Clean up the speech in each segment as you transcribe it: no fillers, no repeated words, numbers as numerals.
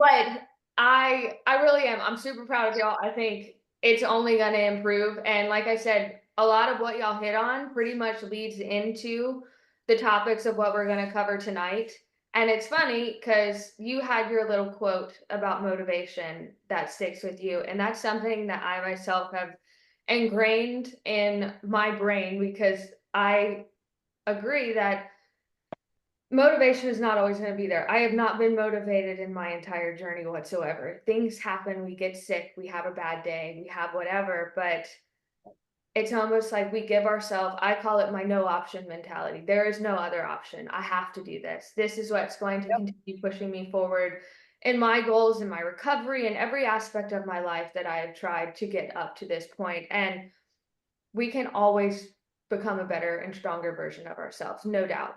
But I really am. I'm super proud of y'all. I think it's only gonna improve, and like I said, a lot of what y'all hit on pretty much leads into the topics of what we're gonna cover tonight. And it's funny because you had your little quote about motivation that sticks with you, and that's something that I myself have ingrained in my brain because I agree that motivation is not always going to be there. I have not been motivated in my entire journey whatsoever. Things happen, we get sick, we have a bad day, we have whatever, but it's almost like we give ourselves, I call it my no option mentality. There is no other option. I have to do this. This is what's going to Yep. continue pushing me forward in my goals, in my recovery, in every aspect of my life that I have tried to get up to this point. And we can always become a better and stronger version of ourselves, no doubt.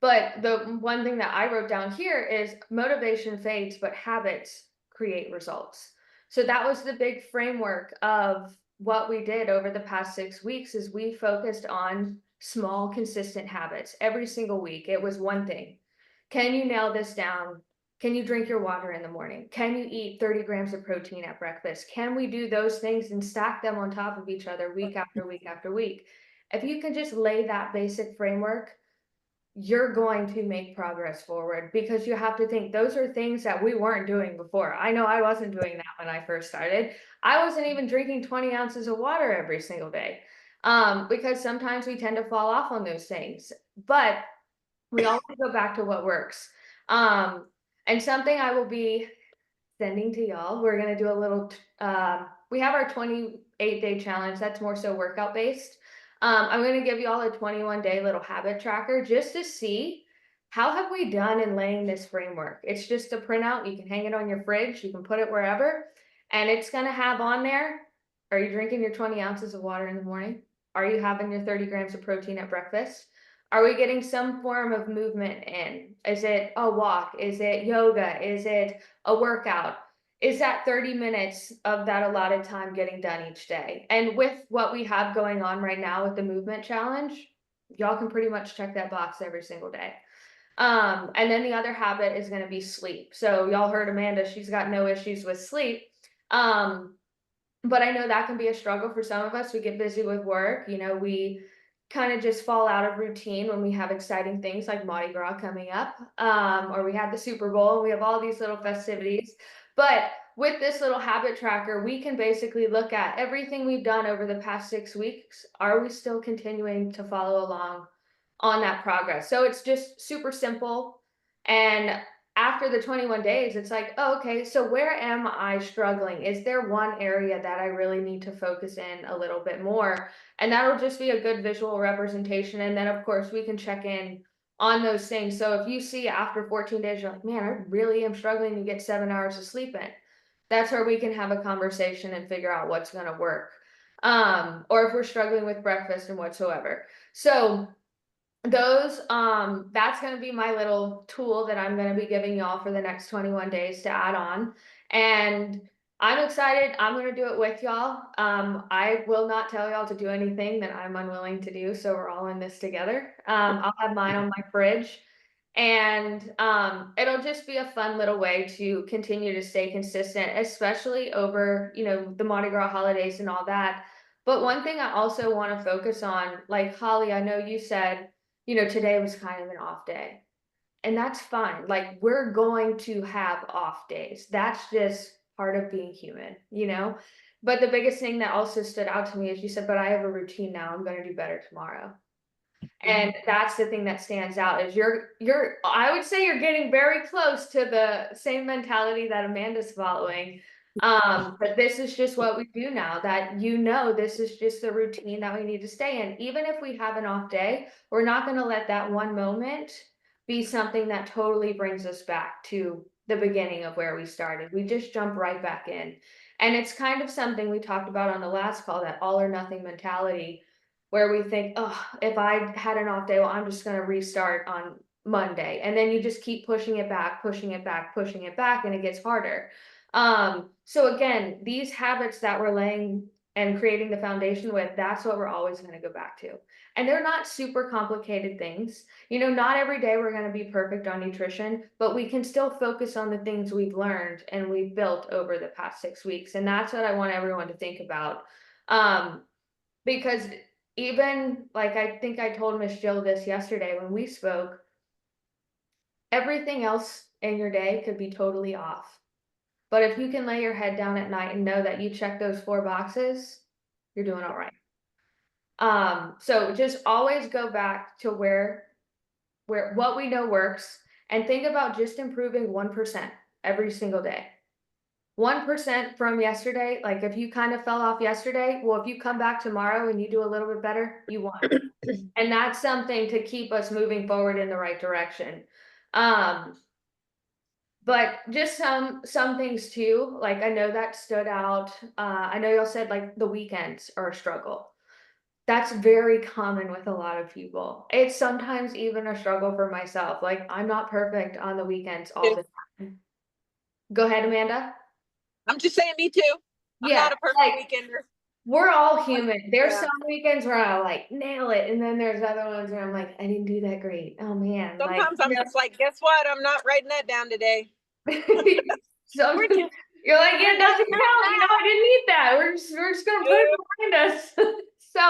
But the one thing that I wrote down here is motivation fades, but habits create results. So that was the big framework of what we did over the past 6 weeks is we focused on small, consistent habits every single week. It was one thing. Can you nail this down? Can you drink your water in the morning? Can you eat 30 grams of protein at breakfast? Can we do those things and stack them on top of each other week after week after week? If you can just lay that basic framework, you're going to make progress forward because you have to think those are things that we weren't doing before. I know I wasn't doing that when I first started. I wasn't even drinking 20 ounces of water every single day because sometimes we tend to fall off on those things. But we always go back to what works. Um, and something I will be sending to y'all, we're going to do a little, we have our 28-day challenge. That's more so workout based. I'm going to give y'all a 21-day little habit tracker just to see how have we done in laying this framework. It's just a printout. You can hang it on your fridge. You can put it wherever. And it's going to have on there, are you drinking your 20 ounces of water in the morning? Are you having your 30 grams of protein at breakfast? Are we getting some form of movement in? Is it a walk? Is it yoga? Is it a workout? Is that 30 minutes of that allotted time getting done each day? And with what we have going on right now with the movement challenge, y'all can pretty much check that box every single day. And then the other habit is going to be sleep. So y'all heard Amanda, she's got no issues with sleep. Um, but I know that can be a struggle for some of us. We get busy with work, we kind of just fall out of routine when we have exciting things like Mardi Gras coming up, or we have the Super Bowl, and we have all these little festivities. But with this little habit tracker, we can basically look at everything we've done over the past 6 weeks. Are we still continuing to follow along on that progress? So it's just super simple. And after the 21 days, it's like, oh, okay, so where am I struggling? Is there one area that I really need to focus in a little bit more? And that'll just be a good visual representation. And then, of course, we can check in on those things. So if you see after 14 days, you're like, man, I really am struggling to get 7 hours of sleep in, that's where we can have a conversation and figure out what's going to work. Or if we're struggling with breakfast and whatsoever. So those that's going to be my little tool that I'm going to be giving y'all for the next 21 days to add on. And I'm excited. I'm going to do it with y'all. I will not tell y'all to do anything that I'm unwilling to do, so we're all in this together. I'll have mine on my fridge, and it'll just be a fun little way to continue to stay consistent, especially over the Mardi Gras holidays and all that. But one thing I also want to focus on, like Holly, I know you said today was kind of an off day. And that's fine. Like, we're going to have off days. That's just part of being human. But the biggest thing that also stood out to me is you said, but I have a routine now. I'm going to do better tomorrow. And that's the thing that stands out is I would say you're getting very close to the same mentality that Amanda's following. But this is just what we do now, that this is just the routine that we need to stay in. Even if we have an off day, we're not going to let that one moment be something that totally brings us back to the beginning of where we started. We just jump right back in. And it's kind of something we talked about on the last call, that all or nothing mentality, where we think, oh, if I had an off day, well, I'm just going to restart on Monday. And then you just keep pushing it back, pushing it back, pushing it back, and it gets harder. So again, these habits that we're laying and creating the foundation with, that's what we're always going to go back to. And they're not super complicated things. Not every day we're going to be perfect on nutrition, but we can still focus on the things we've learned and we've built over the past 6 weeks. And that's what I want everyone to think about. Because even like, I think I told Miss Jill this yesterday when we spoke, everything else in your day could be totally off. But if you can lay your head down at night and know that you check those 4 boxes, you're doing all right. So just always go back to where what we know works and think about just improving 1% every single day. 1% from yesterday, like if you kind of fell off yesterday, well, if you come back tomorrow and you do a little bit better, you won. And that's something to keep us moving forward in the right direction. But just some things too, like I know that stood out. I know y'all said like the weekends are a struggle. That's very common with a lot of people. It's sometimes even a struggle for myself. Like I'm not perfect on the weekends all the time. Go ahead, Amanda. I'm just saying, me too. I'm Yeah, not a perfect like weekender. we're all human. There's Yeah. some weekends where I like nail it, and then there's other ones where I'm like, I didn't do that great. Oh man, like Sometimes I'm just like, guess what? I'm not writing that down today. so We're just you're like, yeah, it doesn't we're count. I didn't need that. We're just gonna put it behind us. So,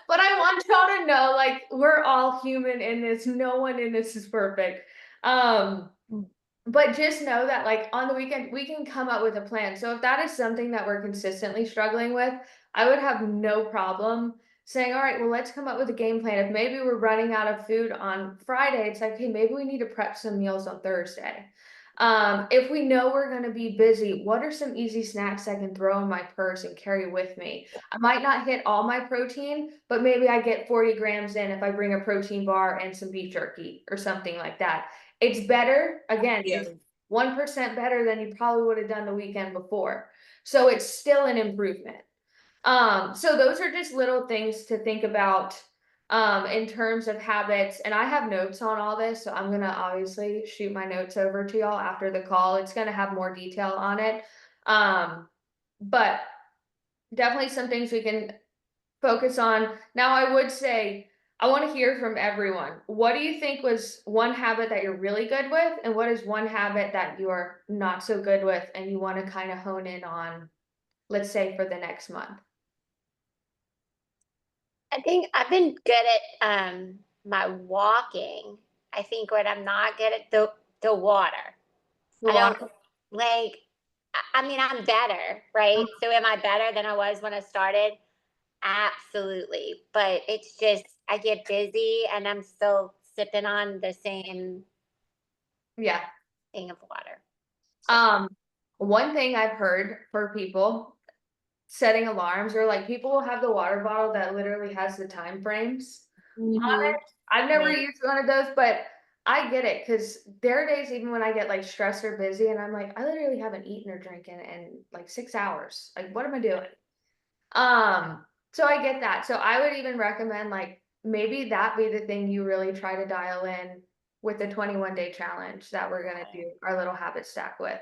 but I want y'all to know, like, we're all human in this. No one in this is perfect. But just know that, like, on the weekend, we can come up with a plan. So if that is something that we're consistently struggling with, I would have no problem saying, all right, well, let's come up with a game plan. If maybe we're running out of food on Friday, it's like, hey, maybe we need to prep some meals on Thursday. If we know we're going to be busy, what are some easy snacks I can throw in my purse and carry with me? I might not hit all my protein, but maybe I get 40 grams in if I bring a protein bar and some beef jerky or something like that. It's better, again, Yeah. it's 1% better than you probably would have done the weekend before. So it's still an improvement. So those are just little things to think about in terms of habits. And I have notes on all this, so I'm gonna obviously shoot my notes over to y'all after the call. It's gonna have more detail on it. But definitely some things we can focus on. Now, I would say I want to hear from everyone. What do you think was one habit that you're really good with, and what is one habit that you're not so good with and you want to kind of hone in on, let's say for the next month? I think I've been good at my walking. I think what I'm not good at the water. I don't Well, like I mean I'm better, right? So am I better than I was when I started? Absolutely. But it's just I get busy and I'm still sipping on the same yeah. thing of water. Um, one thing I've heard for people setting alarms, or like people will have the water bottle that literally has the time frames on Mhm. it. I've never Right. used one of those, but I get it because there are days even when I get like stressed or busy and I'm like, I literally haven't eaten or drinking in like 6 hours. Like, what am I doing? So I get that. So I would even recommend like maybe that be the thing you really try to dial in with the 21-day challenge that we're gonna do our little habit stack with.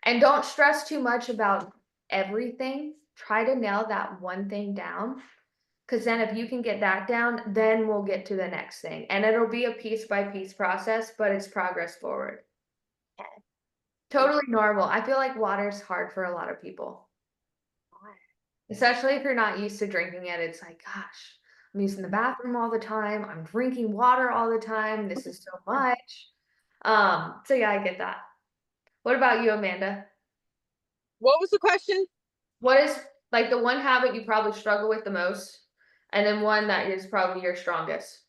And don't stress too much about everything. Try to nail that one thing down. Cause then if you can get that down, then we'll get to the next thing. And it'll be a piece by piece process, but it's progress forward. Okay. Totally normal. I feel like water's hard for a lot of people. Especially if you're not used to drinking it, it's like, gosh, I'm using the bathroom all the time. I'm drinking water all the time. This is so much. So yeah, I get that. What about you, Amanda? What was the question? What is like the one habit you probably struggle with the most, and then one that is probably your strongest?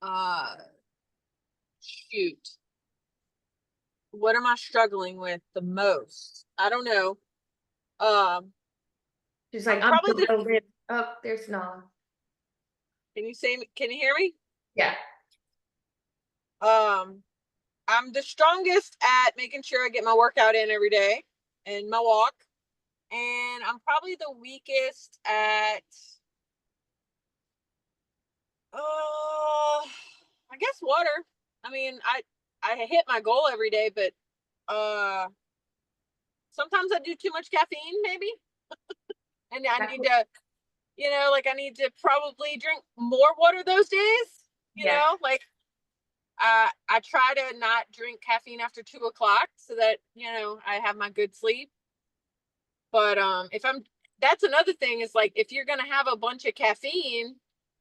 Uh, Shoot. What am I struggling with the most? I don't know. Um, She's like, I'm I'm probably the. devoted. Oh, there's Nala. Can you hear me? Yeah. Um, I'm the strongest at making sure I get my workout in every day and my walk. And I'm probably the weakest at I guess water. I mean, I hit my goal every day, but uh sometimes I do too much caffeine maybe. And I need to, like I need to probably drink more water those days, Yeah. like I try to not drink caffeine after 2 o'clock so that, I have my good sleep. But that's another thing is like, if you're going to have a bunch of caffeine,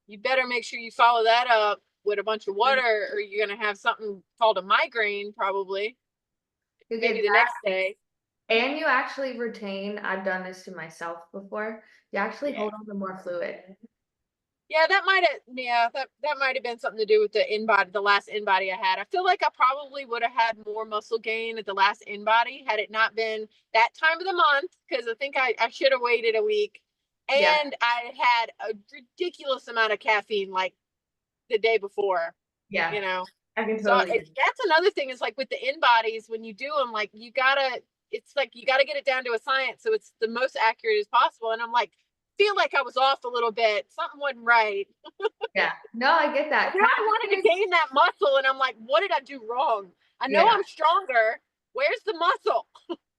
you better make sure you follow that up with a bunch of water, or you're going to have something called a migraine, probably You maybe get the next day. And you actually retain, I've done this to myself before, you actually Yeah. hold on to more fluid. Yeah, that might have been something to do with the InBody, the last InBody I had. I feel like I probably would have had more muscle gain at the last InBody had it not been that time of the month, because I think I should have waited a week. And Yeah. I had a ridiculous amount of caffeine like the day before, Yeah, I can So totally. that's another thing is like with the InBodies, when you do them, like it's like you gotta get it down to a science so it's the most accurate as possible. And I'm like, feel like I was off a little bit. Something wasn't right. Yeah, no, I get that. Now I wanted to gain that muscle, and I'm like, what did I do wrong? I know Yeah. I'm stronger. Where's the muscle?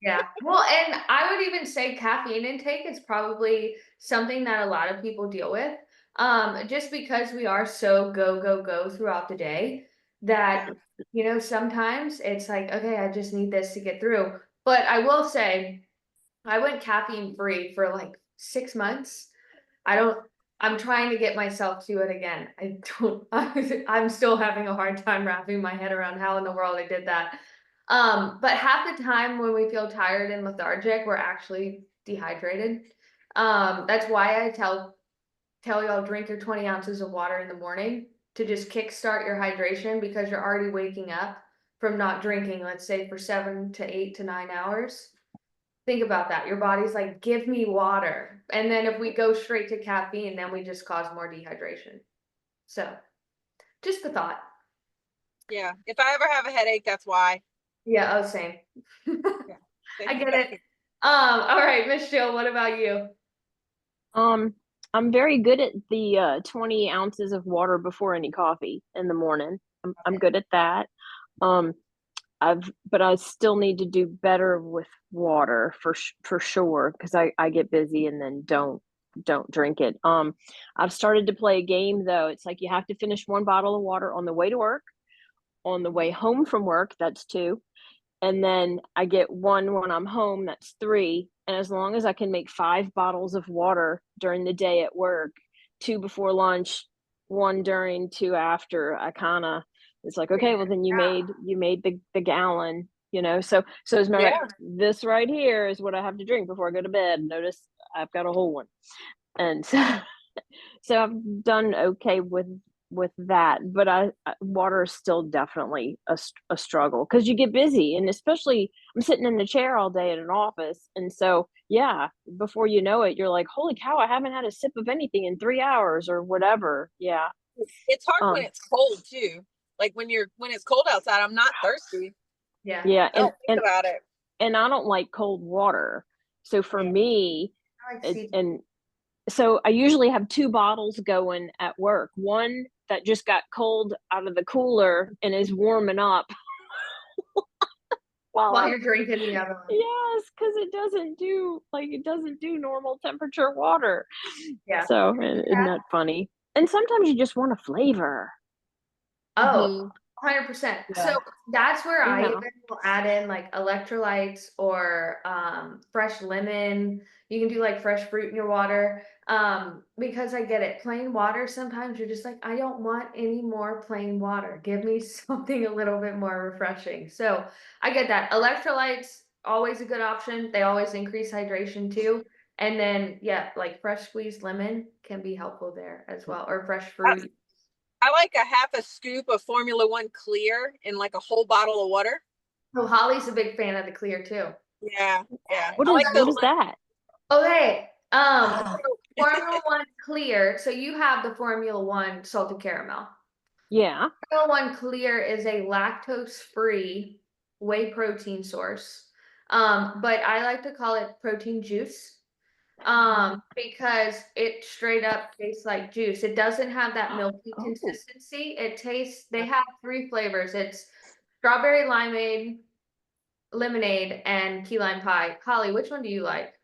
Yeah, well, and I would even say caffeine intake is probably something that a lot of people deal with. Just because we are so go, go, go throughout the day that, sometimes it's like, okay, I just need this to get through. But I will say, I went caffeine free for like 6 months. I don't, I'm trying to get myself to it again. I don't, I'm still having a hard time wrapping my head around how in the world I did that. But half the time when we feel tired and lethargic, we're actually dehydrated. That's why I tell y'all drink your 20 ounces of water in the morning to just kickstart your hydration, because you're already waking up from not drinking, let's say for 7 to 8 to 9 hours. Think about that. Your body's like, give me water. And then if we go straight to caffeine, then we just cause more dehydration. So just the thought. Yeah. If I ever have a headache, that's why. Yeah, oh, same. Yeah. I get it. All right, Miss Jill, what about you? I'm very good at the 20 ounces of water before any coffee in the morning. I'm good at that. Um, but I still need to do better with water for sure, because I get busy and then don't drink it. I've started to play a game though. It's like you have to finish one bottle of water on the way to work, on the way home from work, that's 2, and then I get one when I'm home, that's 3. And as long as I can make 5 bottles of water during the day at work, 2 before lunch, 1 during, 2 after, I kind of, it's like, okay, well then you made the gallon, So as a matter of fact, this right here is what I have to drink before I go to bed. Notice I've got a whole one. And so I've done okay with that, but water is still definitely a struggle, because you get busy, and especially I'm sitting in the chair all day in an office, and so yeah, before you know it, you're like, holy cow, I haven't had a sip of anything in 3 hours or whatever. Yeah. It's hard when it's cold too. Like when it's cold outside, I'm not thirsty. Yeah. Yeah, I don't think about it. and I don't like cold water, so for me, and so I usually have 2 bottles going at work. One that just got cold out of the cooler and is warming up while you're drinking the other one. Yes, because it doesn't do normal temperature water. Yeah. So isn't that funny? And sometimes you just want a flavor. Oh, 100%. Yeah. So that's where I Yeah. even will add in like electrolytes or fresh lemon. You can do like fresh fruit in your water. Because I get it. Plain water, sometimes you're just like, I don't want any more plain water. Give me something a little bit more refreshing. So I get that. Electrolytes, always a good option. They always increase hydration too. And then yeah, like fresh squeezed lemon can be helpful there as well, or fresh fruit. I like a half a scoop of Formula One Clear in like a whole bottle of water. Oh, Holly's a big fan of the clear too. Yeah. What is that? Okay. Formula One Clear. So you have the Formula One salted caramel. Yeah. Formula One Clear is a lactose-free whey protein source. But I like to call it protein juice. Because it straight up tastes like juice. It doesn't have that milky consistency. They have 3 flavors. It's strawberry limeade, lemonade, and key lime pie. Holly, which one do you like?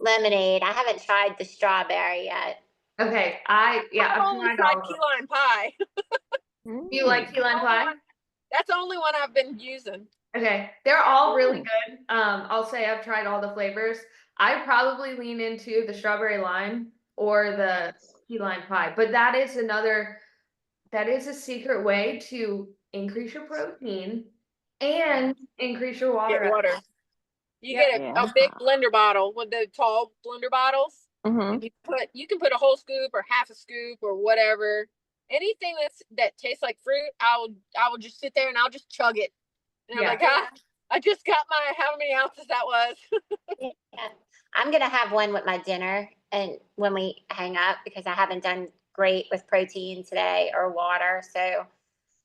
lemonade. I haven't tried the strawberry yet. Okay, I've I've only tried tried all of key them. lime pie. Do you like key lime Only pie? one- That's the only one I've been using. Okay, they're all really Ooh. good. I'll say I've tried all the flavors. I probably lean into the strawberry lime or the key lime pie, but that is a secret way to increase your protein and increase your water. Get water. You get a Yeah. big blender bottle with the tall blender bottles. Mhm. And you can put a whole scoop or half a scoop or whatever. Anything that tastes like fruit, I will just sit there and I'll just chug it. And I'm Yeah. like, I just got my how many ounces that was. Yeah. I'm gonna have one with my dinner and when we hang up because I haven't done great with protein today or water. So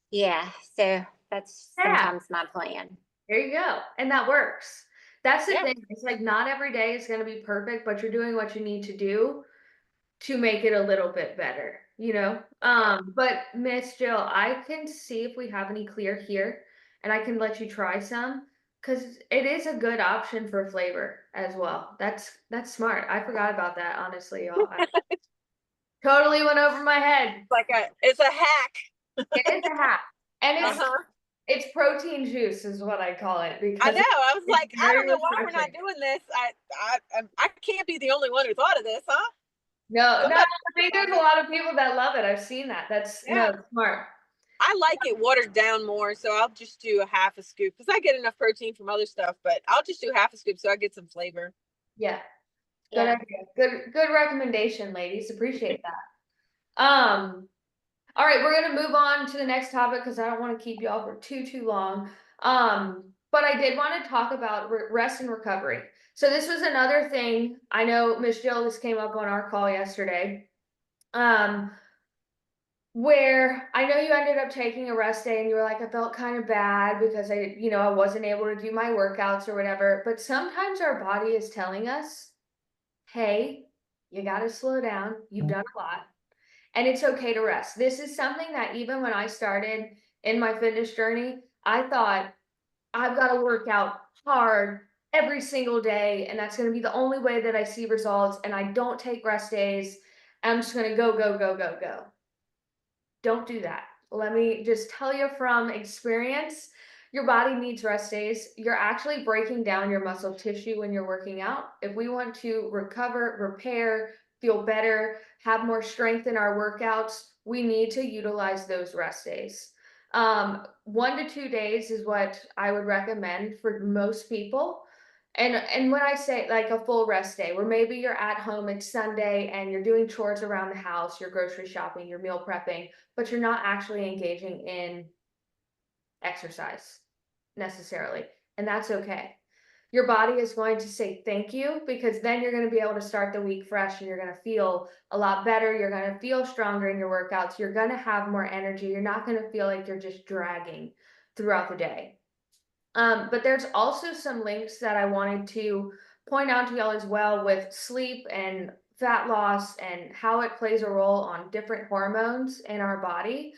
yeah, so that's Yeah. sometimes my plan. There you go. And that works. That's the Yeah. thing. It's like not every day is going to be perfect, but you're doing what you need to do to make it a little bit better, you know? But Miss Jill, I can see if we have any clear here and I can let you try some because it is a good option for flavor as well. That's smart. I forgot about that, honestly, y'all. I totally went over my head. It's a hack. It is a hack. And Uh-huh. it's protein juice is what I call it because I know. I was it's like, I very don't know why we're not refreshing. doing this. I can't be the only one who thought of this, huh? No, I Somebody- think there's a lot of people that love it. I've seen that. Yeah. No, smart. I like it watered down more, so I'll just do a half a scoop because I get enough protein from other stuff, but I'll just do half a scoop so I get some flavor. Yeah. Good Yeah. idea. Good recommendation, ladies. Appreciate that. All right, we're gonna move on to the next topic because I don't want to keep y'all for too long. But I did want to talk about rest and recovery. So this was another thing. I know Miss Jill, this came up on our call yesterday. Where I know you ended up taking a rest day and you were like, I felt kind of bad because I wasn't able to do my workouts or whatever. But sometimes our body is telling us, hey, you got to slow down. You've done a lot and it's okay to rest. This is something that even when I started in my fitness journey, I thought I've got to work out hard every single day. And that's going to be the only way that I see results. And I don't take rest days. I'm just going to go, go, go, go, go. Don't do that. Let me just tell you from experience, your body needs rest days. You're actually breaking down your muscle tissue when you're working out. If we want to recover, repair, feel better, have more strength in our workouts, we need to utilize those rest days. 1 to 2 days is what I would recommend for most people. And when I say like a full rest day, where maybe you're at home, it's Sunday and you're doing chores around the house, you're grocery shopping, you're meal prepping, but you're not actually engaging in exercise necessarily. And that's okay. Your body is going to say thank you because then you're going to be able to start the week fresh and you're going to feel a lot better. You're going to feel stronger in your workouts. You're going to have more energy. You're not going to feel like you're just dragging throughout the day. But there's also some links that I wanted to point out to y'all as well with sleep and fat loss and how it plays a role on different hormones in our body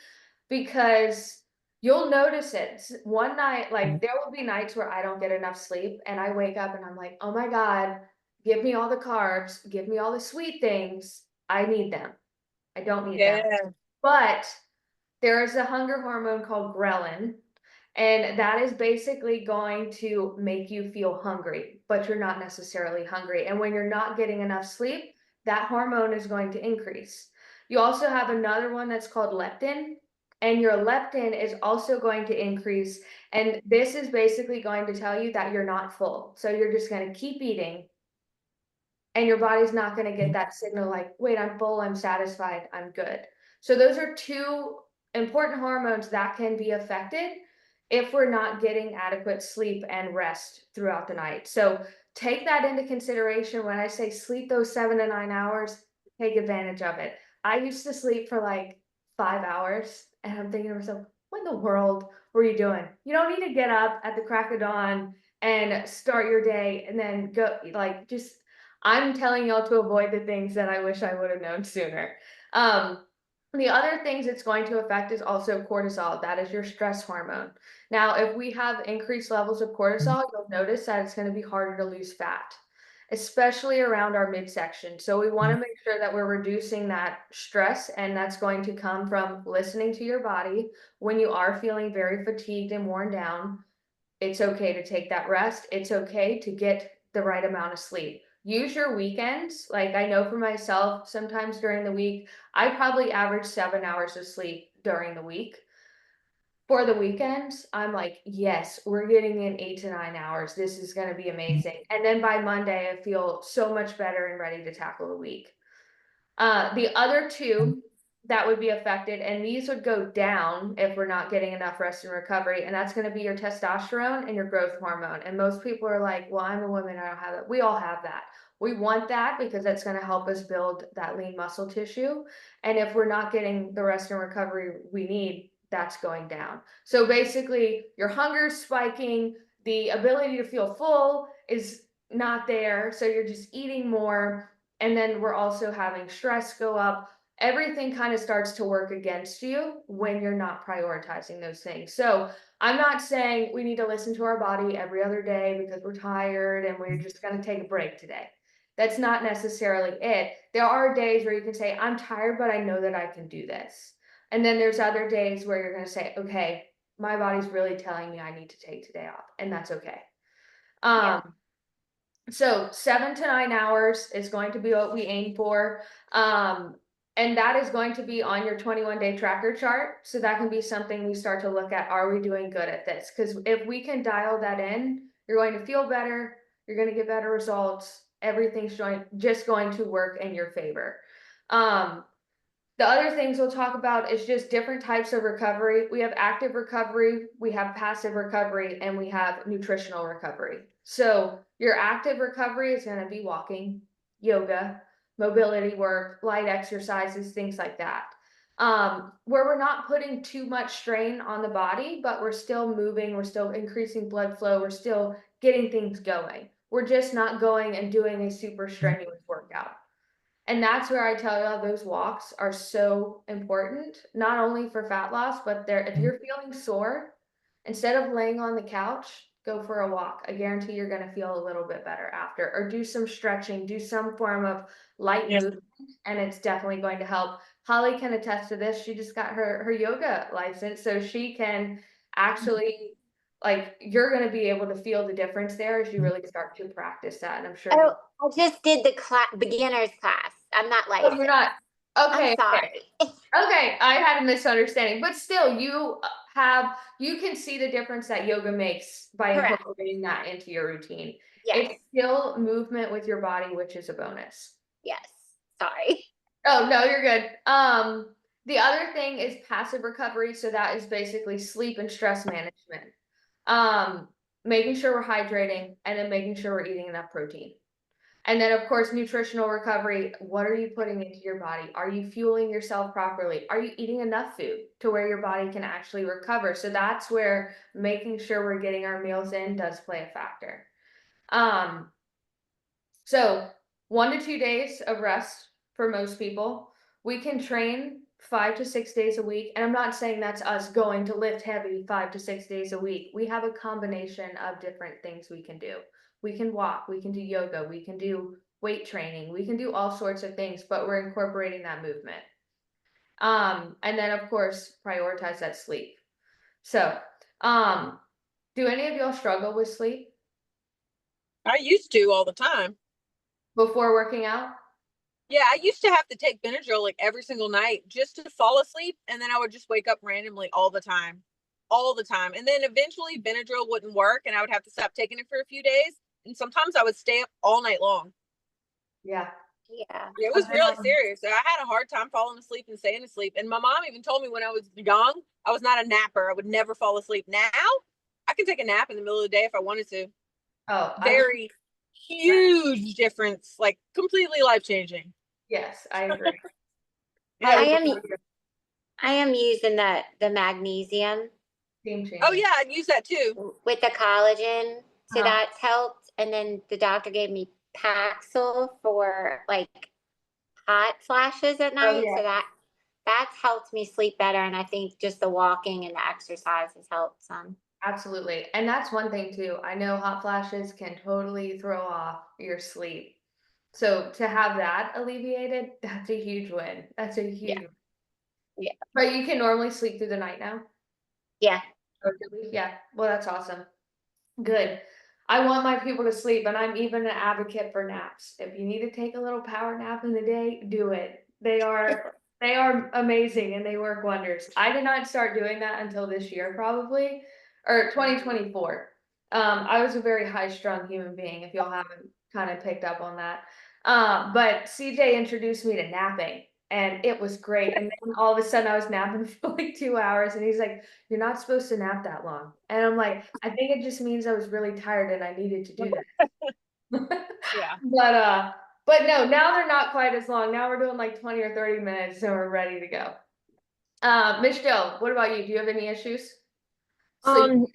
because you'll notice it. One night, like there will be nights where I don't get enough sleep and I wake up and I'm like, oh my God, give me all the carbs, give me all the sweet things. I need them. I don't need them. But there is a hunger hormone called ghrelin. And that is basically going to make you feel hungry, but you're not necessarily hungry. And when you're not getting enough sleep, that hormone is going to increase. You also have another one that's called leptin, and your leptin is also going to increase. And this is basically going to tell you that you're not full. So you're just going to keep eating, and your body's not going to get that signal like, wait, I'm full, I'm satisfied, I'm good. So those are two important hormones that can be affected if we're not getting adequate sleep and rest throughout the night. So take that into consideration when I say sleep those 7 to 9 hours, take advantage of it. I used to sleep for like 5 hours and I'm thinking to myself, what in the world were you doing? You don't need to get up at the crack of dawn and start your day and then go like just I'm telling y'all to avoid the things that I wish I would have known sooner. The other things it's going to affect is also cortisol. That is your stress hormone. Now, if we have increased levels of cortisol, you'll notice that it's going to be harder to lose fat. especially around our midsection. So we want to make sure that we're reducing that stress, and that's going to come from listening to your body. When you are feeling very fatigued and worn down, it's okay to take that rest. It's okay to get the right amount of sleep. Use your weekends. Like I know for myself, sometimes during the week, I probably average 7 hours of sleep during the week. For the weekends, I'm like, yes, we're getting in 8 to 9 hours. This is going to be amazing. And then by Monday, I feel so much better and ready to tackle the week. The other two that would be affected, and these would go down if we're not getting enough rest and recovery, and that's going to be your testosterone and your growth hormone. And most people are like, well, I'm a woman, I don't have it. We all have that. We want that because that's going to help us build that lean muscle tissue. And if we're not getting the rest and recovery we need, that's going down. So basically, your hunger's spiking, the ability to feel full is not there. So you're just eating more. And then we're also having stress go up. Everything kind of starts to work against you when you're not prioritizing those things. So I'm not saying we need to listen to our body every other day because we're tired and we're just going to take a break today. That's not necessarily it. There are days where you can say, I'm tired, but I know that I can do this. And then there's other days where you're going to say, okay, my body's really telling me I need to take today off, and that's okay. Yeah. So 7 to 9 hours is going to be what we aim for. And that is going to be on your 21-day tracker chart. So that can be something we start to look at. Are we doing good at this? Because if we can dial that in, you're going to feel better. You're going to get better results. Everything's just going to work in your favor. The other things we'll talk about is just different types of recovery. We have active recovery, we have passive recovery, and we have nutritional recovery. So your active recovery is going to be walking, yoga, mobility work, light exercises, things like that. Where we're not putting too much strain on the body, but we're still moving, we're still increasing blood flow, we're still getting things going. We're just not going and doing a super strenuous workout. And that's where I tell y'all those walks are so important, not only for fat loss, but if you're feeling sore, instead of laying on the couch, go for a walk. I guarantee you're going to feel a little bit better after, or do some stretching, do some form of light movement, and it's definitely going to help. Holly can attest to this. She just got her yoga license, so she can actually, like, you're going to be able to feel the difference there as you really start to practice that. And I'm sure Oh, I just did the beginner's class. I'm not oh, you're licensed. not. Okay. I'm sorry. Okay, I had a misunderstanding, but still, you can see the difference that yoga makes by Correct. incorporating that into your routine. Yes. It's still movement with your body, which is a bonus. Yes. Sorry. Oh, no, you're good. The other thing is passive recovery, so that is basically sleep and stress management. Making sure we're hydrating and then making sure we're eating enough protein. And then, of course, nutritional recovery. What are you putting into your body? Are you fueling yourself properly? Are you eating enough food to where your body can actually recover? So that's where making sure we're getting our meals in does play a factor. So 1 to 2 days of rest for most people. We can train 5 to 6 days a week. And I'm not saying that's us going to lift heavy 5 to 6 days a week. We have a combination of different things we can do. We can walk, we can do yoga, we can do weight training, we can do all sorts of things, but we're incorporating that movement. And then of course, prioritize that sleep. So, do any of y'all struggle with sleep I used to all the time. before working out? Yeah, I used to have to take Benadryl like every single night just to fall asleep, and then I would just wake up randomly all the time. All the time. And then eventually Benadryl wouldn't work and I would have to stop taking it for a few days. And sometimes I would stay up all night long. Yeah. Yeah. It was really serious. I had a hard time falling asleep and staying asleep. And my mom even told me when I was young, I was not a napper. I would never fall asleep. Now I can take a nap in the middle of the day if I wanted to. Oh, Very huge difference, like completely life-changing. yes, I agree. I am using the magnesium Game changer. Oh yeah, I'd use that too. with the collagen. So Uh-huh. that's helped. And then the doctor gave me Paxil for like hot flashes at night. yeah. So that's helped me sleep better. And I think just the walking and the exercise has helped some. Absolutely. And that's one thing too. I know hot flashes can totally throw off your sleep. So to have that alleviated, that's a huge win. That's a huge. Yeah. But you can normally sleep through the night now? Yeah. Oh, really? Yeah. Well, that's awesome. Good. I want my people to sleep, and I'm even an advocate for naps. If you need to take a little power nap in the day, do it. They are amazing and they work wonders. I did not start doing that until this year, probably, or 2024. I was a very high strung human being, if y'all haven't kind of picked up on that. But CJ introduced me to napping, and it was great. And then all of a sudden, I was napping for like 2 hours, and he's like, "You're not supposed to nap that long." And I'm like, "I think it just means I was really tired and I needed to do that." Yeah. But no, now they're not quite as long. Now we're doing like 20 or 30 minutes and we're ready to go. Miss Jill, what about you? Do you have any issues? Sleep.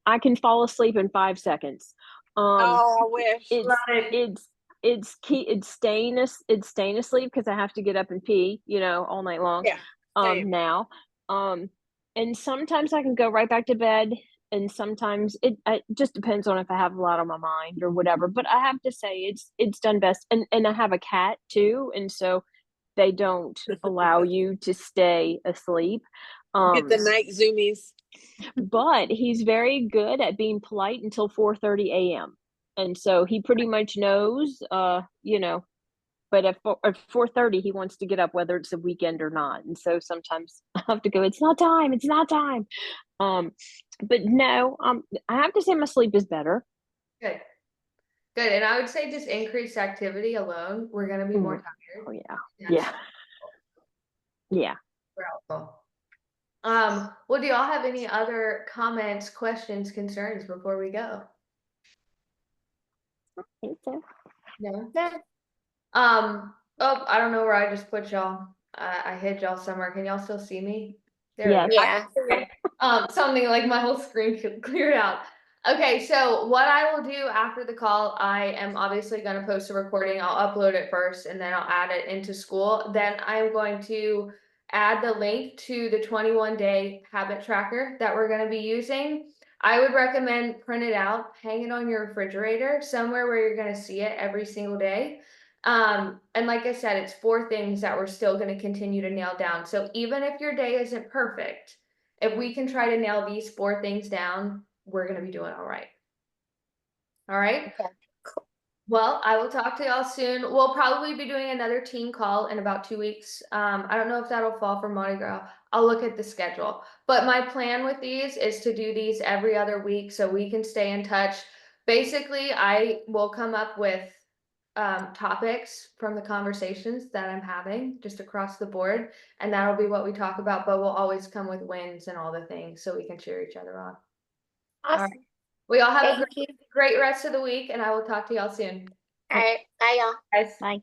I can fall asleep in 5 seconds. Oh, I wish. It's Love it. it's staying asleep because I have to get up and pee, all night long. Yeah. Same. Now, and sometimes I can go right back to bed, and sometimes it just depends on if I have a lot on my mind or whatever. But I have to say it's done best, and I have a cat too, and so they don't allow you to stay asleep. Get the night zoomies. But he's very good at being polite until 4:30 a.m. And so he pretty much knows, but at 4:30 he wants to get up whether it's a weekend or not. And so sometimes I have to go, it's not time, it's not time. But no, I have to say my sleep is better. Good. Good. And I would say just increased activity alone, we're gonna be more tired. Oh yeah. That's Yeah. Yeah. super helpful. Well, do y'all have any other comments, questions, concerns before we go? I think so. No. Yeah. Oh, I don't know where I just put y'all. I hid y'all somewhere. Can y'all still see me? There we Yes. go. Yeah. Something like my whole screen cleared out. Okay, so what I will do after the call, I am obviously going to post a recording. I'll upload it first and then I'll add it into school. Then I'm going to add the link to the 21-day habit tracker that we're going to be using. I would recommend print it out, hang it on your refrigerator, somewhere where you're going to see it every single day. And like I said, it's 4 things that we're still going to continue to nail down. So even if your day isn't perfect, if we can try to nail these 4 things down, we're going to be doing all right. All right. Okay, Well, I will talk to y'all soon. We'll probably be doing another team call in about 2 weeks. I don't know if that'll fall for Mardi Gras. I'll look at the schedule. But my plan with these is to do these every other week so we can stay in touch. Basically, I will come up with topics from the conversations that I'm having just across the board, and that'll be what we talk about, but we'll always come with wins and all the things so we can cheer each other on. awesome. right. We all have a Thank you. great rest of the week, and I will talk to y'all soon. All right, bye y'all. Guys. Bye.